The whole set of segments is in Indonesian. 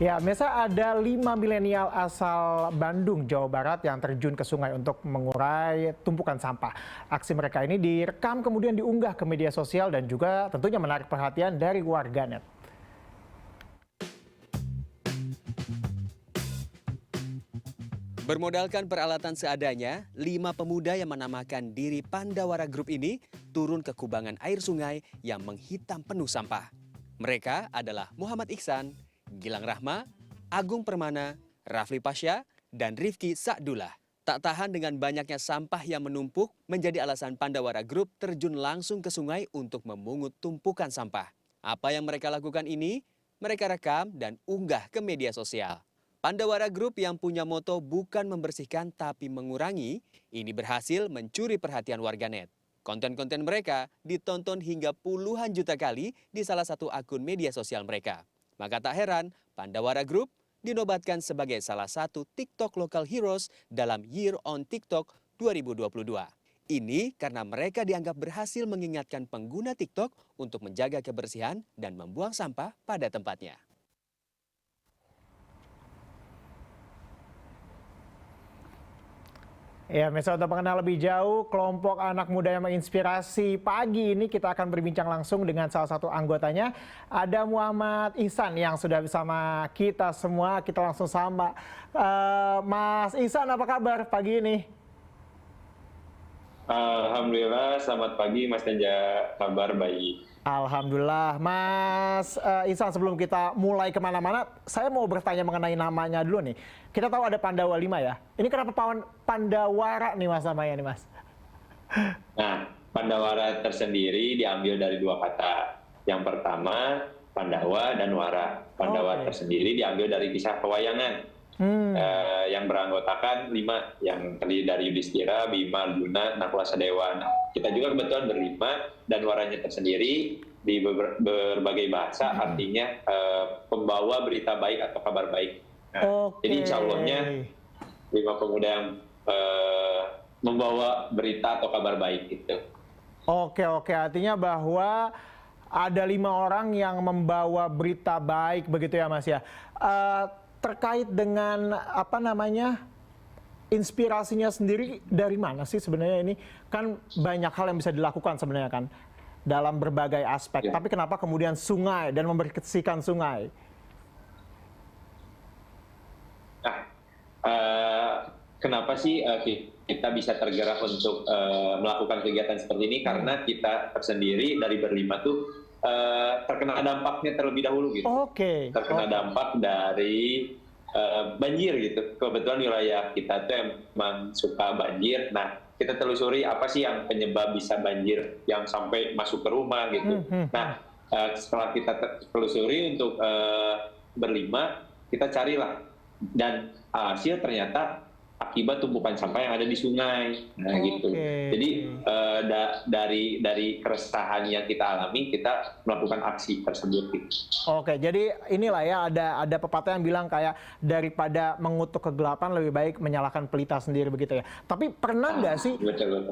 Ya, Mesa, ada 5 milenial asal Bandung, Jawa Barat yang terjun ke sungai untuk mengurai tumpukan sampah. Aksi mereka ini direkam kemudian diunggah ke media sosial dan juga tentunya menarik perhatian dari warganet. Bermodalkan peralatan seadanya, 5 pemuda yang menamakan diri Pandawara Group ini turun ke kubangan air sungai yang menghitam penuh sampah. Mereka adalah Muhammad Iksan, Gilang Rahma, Agung Permana, Rafli Pasha, dan Rifki Sa'dullah. Tak tahan dengan banyaknya sampah yang menumpuk, menjadi alasan Pandawara Group terjun langsung ke sungai untuk memungut tumpukan sampah. Apa yang mereka lakukan ini, mereka rekam dan unggah ke media sosial. Pandawara Group yang punya moto bukan membersihkan tapi mengurangi, ini berhasil mencuri perhatian warganet. Konten-konten mereka ditonton hingga puluhan juta kali di salah satu akun media sosial mereka. Maka tak heran, Pandawara Group dinobatkan sebagai salah satu TikTok Local Heroes dalam Year on TikTok 2022. Ini karena mereka dianggap berhasil mengingatkan pengguna TikTok untuk menjaga kebersihan dan membuang sampah pada tempatnya. Ya, Mesa, untuk mengenal lebih jauh kelompok anak muda yang menginspirasi pagi ini, kita akan berbincang langsung dengan salah satu anggotanya. Ada Muhammad Ihsan yang sudah bersama kita semua. Kita langsung sama. Mas Ihsan, apa kabar pagi ini? Alhamdulillah, selamat pagi Mas Tanja, kabar baik. Alhamdulillah. Mas Ihsan, sebelum kita mulai kemana-mana, saya mau bertanya mengenai namanya dulu nih. Kita tahu ada Pandawa 5 ya. Ini kenapa Pandawara nih Mas namanya nih Mas? Nah, Pandawara tersendiri diambil dari 2 kata. Yang pertama, Pandawa dan Wara. Pandawa tersendiri diambil dari kisah pewayangan. Yang beranggotakan 5, yang terdiri dari Yudhistira, Bima, Arjuna, Nakula, Sadewa. Kita juga kebetulan ber-5, dan waranya tersendiri di berbagai bahasa artinya pembawa berita baik atau kabar baik. Nah, jadi insya Allahnya 5 pemuda yang membawa berita atau kabar baik itu. Oke, artinya bahwa ada 5 orang yang membawa berita baik begitu ya Mas ya. Terkait dengan apa namanya, inspirasinya sendiri dari mana sih sebenarnya ini? Kan banyak hal yang bisa dilakukan sebenarnya kan dalam berbagai aspek. Tapi kenapa kemudian sungai dan membersihkan sungai? Nah, kenapa sih kita bisa tergerak untuk melakukan kegiatan seperti ini? Karena kita tersendiri dari ber-5 tuh terkena dampaknya terlebih dahulu gitu. Terkena dampak dari banjir gitu. Kebetulan wilayah kita tuh emang suka banjir. Nah, kita telusuri apa sih yang penyebab bisa banjir yang sampai masuk ke rumah gitu. Nah, setelah kita telusuri untuk ber-5, kita carilah, dan hasil ternyata akibat tumpukan sampah yang ada di sungai. Nah, gitu. Jadi dari keresahan yang kita alami, kita melakukan aksi tersebut. Oke, jadi inilah ya, ada pepatah yang bilang kayak daripada mengutuk kegelapan lebih baik menyalakan pelita sendiri begitu ya. Tapi pernah nggak sih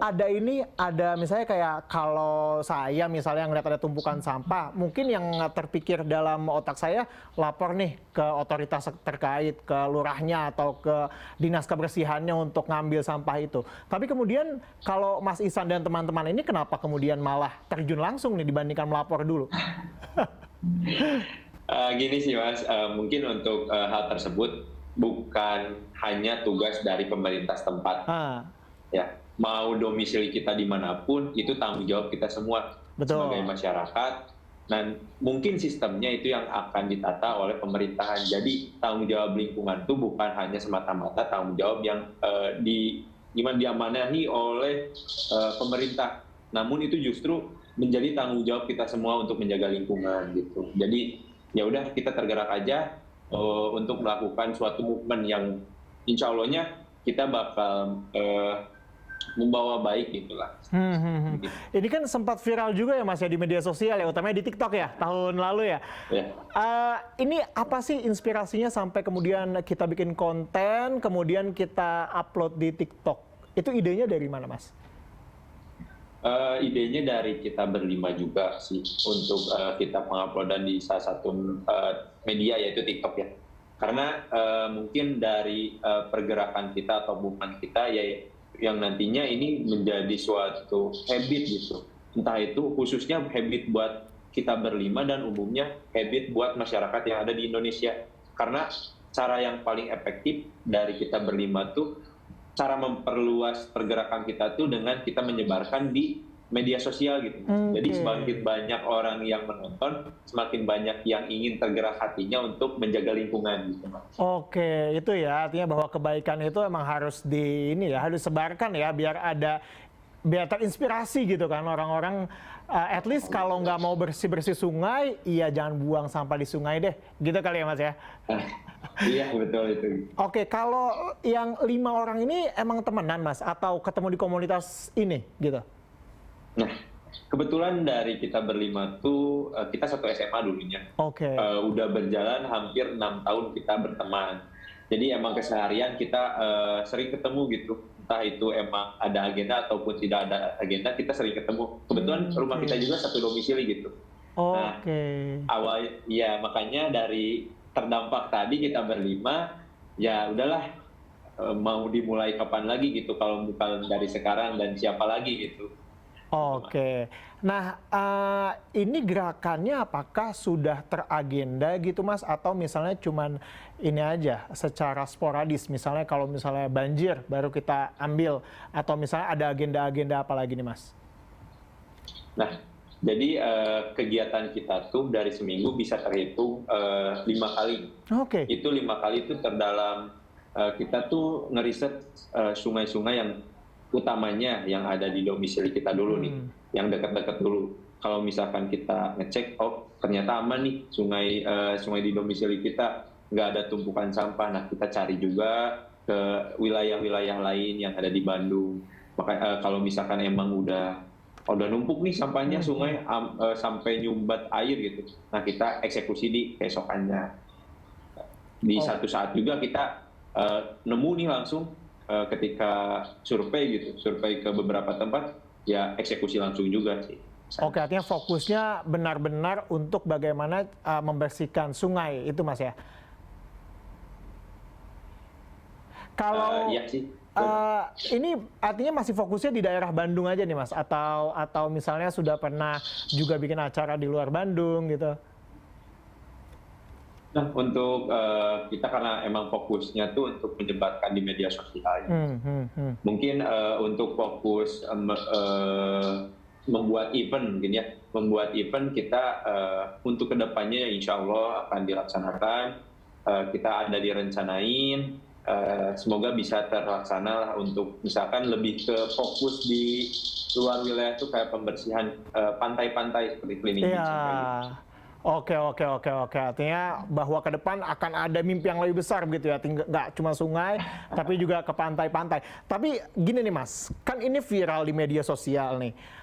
ada misalnya kayak kalau saya misalnya ngeliat ada tumpukan sampah, mungkin yang terpikir dalam otak saya lapor nih ke otoritas terkait, ke lurahnya atau ke dinas kebersihannya untuk ngambil sampah itu. Tapi kemudian kalau Mas Ihsan dan teman-teman ini kenapa kemudian malah terjun langsung nih dibandingkan melapor dulu? Gini sih Mas, mungkin untuk hal tersebut bukan hanya tugas dari pemerintah setempat. Ya, mau domisili kita dimanapun, itu tanggung jawab kita semua sebagai masyarakat. Dan mungkin sistemnya itu yang akan ditata oleh pemerintahan. Jadi tanggung jawab lingkungan itu bukan hanya semata-mata tanggung jawab yang diamanahi oleh pemerintah. Namun itu justru menjadi tanggung jawab kita semua untuk menjaga lingkungan gitu. Jadi ya udah, kita tergerak aja untuk melakukan suatu movement yang insya Allahnya kita bakal membawa baik gitulah. Ini kan sempat viral juga ya Mas ya di media sosial ya, utamanya di TikTok ya tahun lalu ya. Ini apa sih inspirasinya sampai kemudian kita bikin konten, kemudian kita upload di TikTok? Itu idenya dari mana Mas? Idenya dari kita ber-5 juga sih, untuk kita penguploadan di salah satu media yaitu TikTok ya. karena mungkin dari pergerakan kita atau movement kita ya yang nantinya ini menjadi suatu habit gitu. Entah itu khususnya habit buat kita berlima dan umumnya habit buat masyarakat yang ada di Indonesia. Karena cara yang paling efektif dari kita berlima tuh cara memperluas pergerakan kita tuh dengan kita menyebarkan di media sosial gitu. Jadi semakin banyak orang yang menonton, semakin banyak yang ingin tergerak hatinya untuk menjaga lingkungan gitu. Oke, itu ya artinya bahwa kebaikan itu emang harus harus disebarkan ya biar terinspirasi gitu kan orang-orang, at least kalau nggak mau bersih-bersih sungai, jangan buang sampah di sungai deh, gitu kali ya Mas ya. Iya betul itu. Oke, kalau yang 5 orang ini emang temenan Mas atau ketemu di komunitas ini gitu? Nah, kebetulan dari kita berlima tuh kita satu SMA dulunya. Oke. Udah berjalan hampir 6 tahun kita berteman. Jadi emang keseharian kita sering ketemu gitu. Entah itu emang ada agenda ataupun tidak ada agenda, kita sering ketemu. Kebetulan rumah kita juga satu domisili gitu. Oke. Nah, makanya dari terdampak tadi kita berlima, ya udahlah mau dimulai kapan lagi gitu kalau bukan dari sekarang dan siapa lagi gitu. Oke, nah ini gerakannya apakah sudah teragenda gitu Mas atau misalnya cuman ini aja secara sporadis, misalnya kalau misalnya banjir baru kita ambil atau misalnya ada agenda-agenda apa lagi nih Mas? Nah, jadi kegiatan kita tuh dari seminggu bisa terhitung 5 kali. Oke. Itu 5 kali itu terdalam kita tuh ngeriset sungai-sungai yang utamanya yang ada di domisili kita dulu nih, yang dekat-dekat dulu. Kalau misalkan kita ngecek, oh ternyata aman nih sungai di domisili kita, nggak ada tumpukan sampah. Nah kita cari juga ke wilayah-wilayah lain yang ada di Bandung. Maka kalau misalkan emang udah numpuk nih sampahnya sungai sampai nyumbat air gitu, nah kita eksekusi di keesokannya. Di satu saat juga kita nemu nih langsung. Ketika survei ke beberapa tempat, ya eksekusi langsung juga sih. Oke, artinya fokusnya benar-benar untuk bagaimana membersihkan sungai, itu Mas ya? Kalau iya sih. ini artinya masih fokusnya di daerah Bandung aja nih Mas? Atau misalnya sudah pernah juga bikin acara di luar Bandung gitu? Nah, untuk kita karena emang fokusnya tuh untuk menyebarkan di media sosial. Mungkin untuk fokus membuat event mungkin ya. Membuat event kita untuk kedepannya insya Allah akan dilaksanakan. Kita ada direncanain. Semoga bisa terlaksana lah untuk misalkan lebih ke fokus di luar wilayah tuh kayak pembersihan pantai-pantai seperti cleaning beach. Oke. Artinya bahwa ke depan akan ada mimpi yang lebih besar begitu ya. Nggak cuma sungai, tapi juga ke pantai-pantai. Tapi gini nih Mas, kan ini viral di media sosial nih.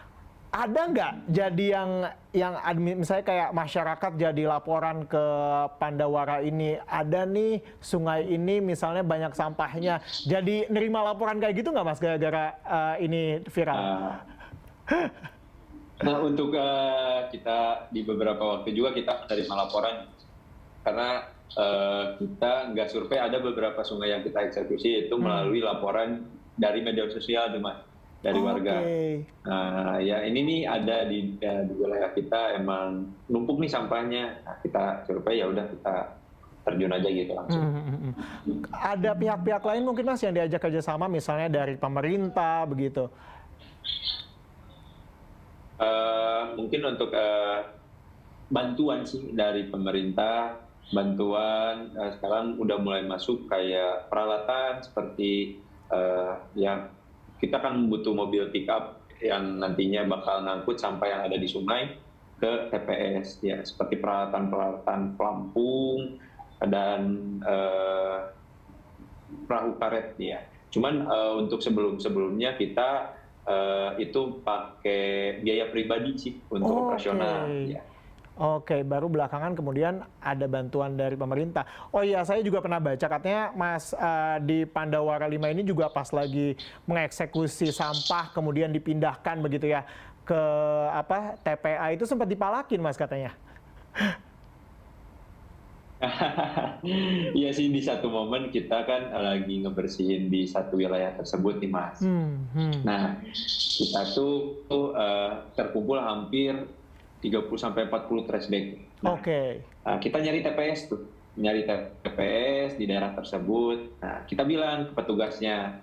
Ada nggak jadi yang misalnya kayak masyarakat jadi laporan ke Pandawara ini, ada nih sungai ini misalnya banyak sampahnya. Jadi nerima laporan kayak gitu nggak Mas gara-gara ini viral? Nah, untuk kita di beberapa waktu juga kita menerima laporan karena kita nggak survei, ada beberapa sungai yang kita eksekusi itu melalui laporan dari media sosial dari warga. Nah, ya ini nih ada di wilayah kita emang numpuk nih sampahnya. Nah, kita survei ya udah kita terjun aja gitu langsung. Ada pihak-pihak lain mungkin Mas yang diajak kerjasama misalnya dari pemerintah begitu? Mungkin untuk bantuan sih dari pemerintah, bantuan sekarang udah mulai masuk kayak peralatan seperti yang kita kan butuh mobil pickup yang nantinya bakal ngangkut sampah yang ada di sungai ke TPS ya, seperti peralatan pelampung dan perahu karet ya. Cuman untuk sebelumnya kita itu pakai biaya pribadi sih untuk operasional. Ya. Oke, baru belakangan kemudian ada bantuan dari pemerintah. Oh iya, saya juga pernah baca katanya Mas di Pandawara 5 ini juga pas lagi mengeksekusi sampah kemudian dipindahkan begitu ya ke TPA itu sempat dipalakin Mas katanya. Iya sih, di satu momen kita kan lagi ngebersihin di satu wilayah tersebut nih Mas. Nah, kita tuh terkumpul hampir 30-40 trash bag. Nah, kita nyari TPS tuh, nyari TPS di daerah tersebut. Nah, kita bilang ke petugasnya,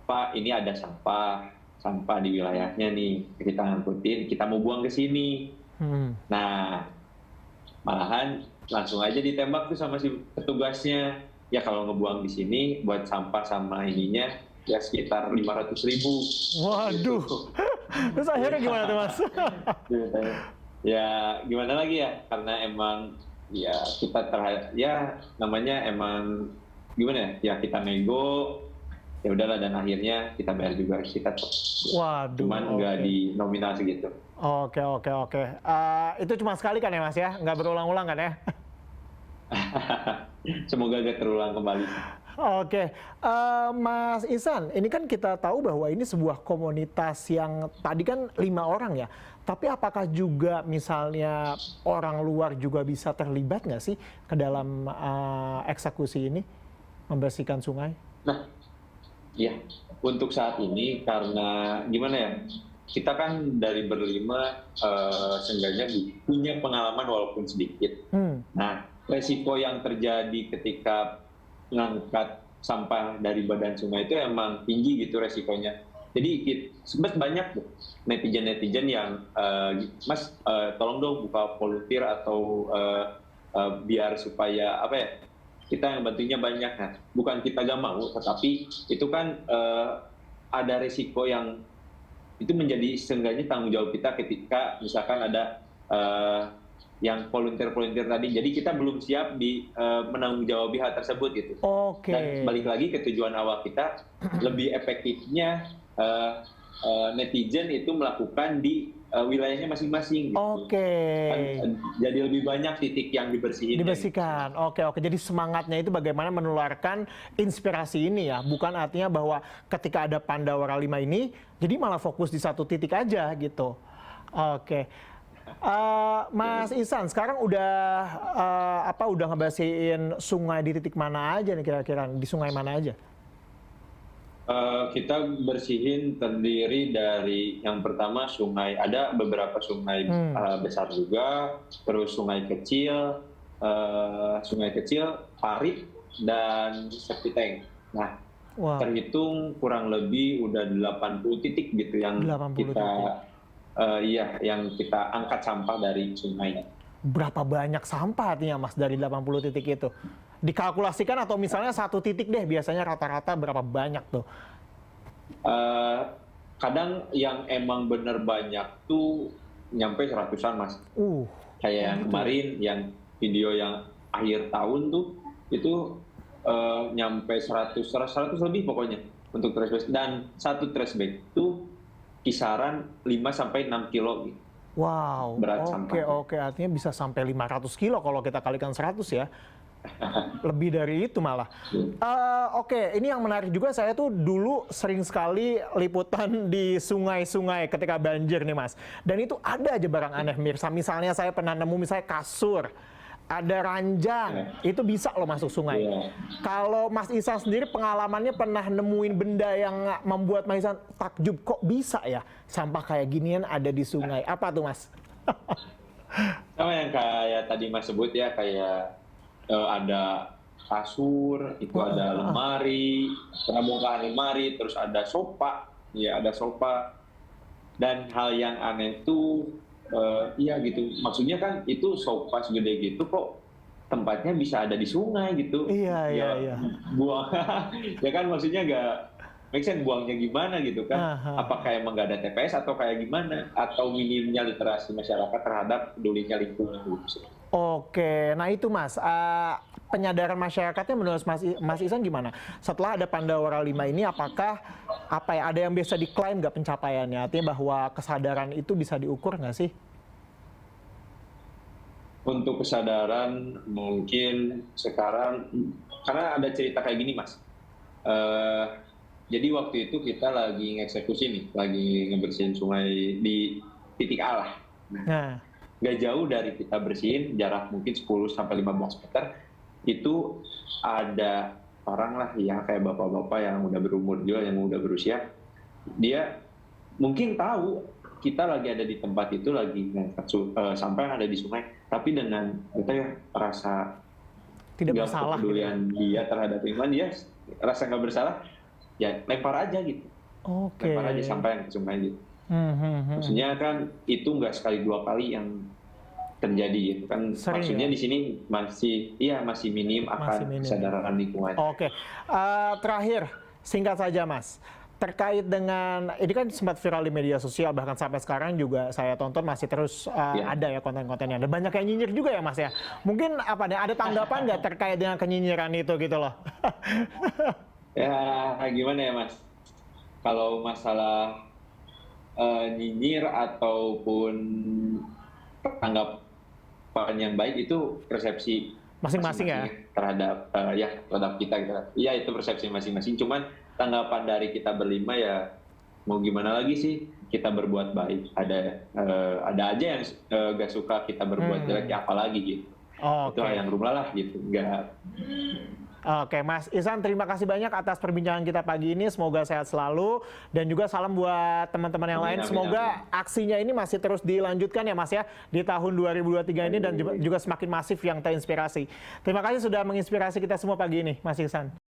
Pak, ini ada sampah di wilayahnya nih, kita ngangkutin, kita mau buang ke sini. Nah, malahan langsung aja ditembak tuh sama si petugasnya. Ya kalau ngebuang di sini buat sampah sama ininya ya sekitar 500.000. Waduh. Terus akhirnya gimana tuh Mas? Ya gimana lagi ya, karena emang ya kita ya namanya emang gimana ya kita nego, ya udahlah, dan akhirnya kita bayar juga, kita cuman nggak di nominal segitu. Oke. Itu cuma sekali kan ya Mas ya? Nggak berulang-ulang kan ya? Semoga gak terulang kembali. Oke. Mas Ihsan, ini kan kita tahu bahwa ini sebuah komunitas yang tadi kan 5 orang ya. Tapi apakah juga misalnya orang luar juga bisa terlibat nggak sih ke dalam eksekusi ini, membersihkan sungai? Nah, ya untuk saat ini karena gimana ya, kita kan dari berlima seenggaknya punya pengalaman walaupun sedikit. Nah, resiko yang terjadi ketika mengangkat sampah dari badan sungai itu emang tinggi gitu resikonya. Jadi banyak netizen yang Mas tolong dong buka volunteer atau biar supaya apa ya, kita yang bantunya banyak. Nah, bukan kita gak mau, tetapi itu kan ada resiko yang itu menjadi seenggaknya tanggung jawab kita ketika misalkan ada yang volunteer tadi. Jadi kita belum siap di menanggung-jawabi hal tersebut gitu. Dan balik lagi ke tujuan awal kita, lebih efektifnya netizen itu melakukan di wilayahnya masing-masing gitu. Kan, jadi lebih banyak titik yang dibersihkan. Oke. Jadi semangatnya itu bagaimana menularkan inspirasi ini ya. Bukan artinya bahwa ketika ada Pandawara 5 ini, jadi malah fokus di satu titik aja gitu. Oke. Mas Ihsan, sekarang udah ngebersihin sungai di titik mana aja nih kira-kira? Di sungai mana aja? Kita bersihin terdiri dari yang pertama sungai, ada beberapa sungai besar juga, terus sungai kecil, parit, dan septic tank. Nah, terhitung kurang lebih udah 80 titik gitu yang yang kita angkat sampah dari sungai. Berapa banyak sampah artinya Mas dari 80 titik itu? Dikalkulasikan atau misalnya satu titik deh, biasanya rata-rata berapa banyak tuh? Kadang yang emang bener banyak tuh nyampe 100-an Mas. Kayak yang kemarin, yang video yang akhir tahun tuh, itu nyampe 100 lebih pokoknya untuk trash bag. Dan satu trash bag tuh kisaran 5-6 kilo gitu. Wow, oke, artinya bisa sampai 500 kilo kalau kita kalikan 100 ya. Lebih dari itu malah. Ini yang menarik juga, saya tuh dulu sering sekali liputan di sungai-sungai ketika banjir nih Mas. Dan itu ada aja barang aneh Mirsa. Misalnya saya pernah nemu misalnya kasur, ada ranjang, itu bisa loh masuk sungai. Kalau Mas Ihsan sendiri pengalamannya pernah nemuin benda yang membuat Mas Ihsan takjub, kok bisa ya sampah kayak ginian ada di sungai? Apa tuh Mas? Sama yang kayak tadi Mas sebut ya, kayak ada kasur, itu ada lemari, pembongkaran lemari, terus ada sofa, dan hal yang aneh itu gitu, maksudnya kan itu sofa segede gitu kok tempatnya bisa ada di sungai gitu. Iya. Buang, ya kan maksudnya nggak make sense, buangnya gimana gitu kan? Apakah emang nggak ada TPS atau kayak gimana? Atau minimnya literasi masyarakat terhadap pedulinya lingkungan gitu. Oke, nah itu Mas, penyadaran masyarakatnya menurut Mas Ihsan gimana? Setelah ada Pandawara 5 ini, apakah ada yang bisa diklaim nggak pencapaiannya? Artinya bahwa kesadaran itu bisa diukur nggak sih? Untuk kesadaran mungkin sekarang, karena ada cerita kayak gini Mas. Jadi waktu itu kita lagi ngeksekusi nih, lagi ngebersihin sungai di titik A lah. Nggak jauh dari kita bersihin, jarak mungkin 10-15 meter, itu ada orang lah yang kayak bapak-bapak yang udah berumur juga, yang udah berusia, dia mungkin tahu kita lagi ada di tempat itu, lagi ngangkat sampah yang ada di sungai, tapi dengan kita ya rasa tidak bersalah, kepedulian gitu. Dia terhadap lingkungan, dia rasa nggak bersalah, ya lempar aja gitu. Lempar aja sampah yang ke sungai gitu. Maksudnya kan itu nggak sekali 2 kali yang terjadi gitu kan. Sering, maksudnya di sini masih minim akan kesadaran lingkungan. Terakhir singkat saja Mas, terkait dengan ini kan sempat viral di media sosial, bahkan sampai sekarang juga saya tonton masih terus ada ya konten-kontennya, dan banyak yang nyinyir juga ya Mas ya. Mungkin ada tanggapan nggak terkait dengan kenyinyiran itu gitu loh? Ya gimana ya Mas, kalau masalah nyinyir ataupun tanggapan yang baik itu persepsi masing-masing ya terhadap terhadap kita gitu. Ya itu persepsi masing-masing, cuman tanggapan dari kita berlima ya mau gimana lagi sih, kita berbuat baik. Ada aja yang gak suka kita berbuat jelek, ya apalagi gitu. Itulah yang rumlah lah gitu. Oke, Mas Ihsan, terima kasih banyak atas perbincangan kita pagi ini. Semoga sehat selalu, dan juga salam buat teman-teman yang lain. Semoga aksinya ini masih terus dilanjutkan ya Mas ya di tahun 2023 ini, dan juga semakin masif yang terinspirasi. Terima kasih sudah menginspirasi kita semua pagi ini, Mas Ihsan.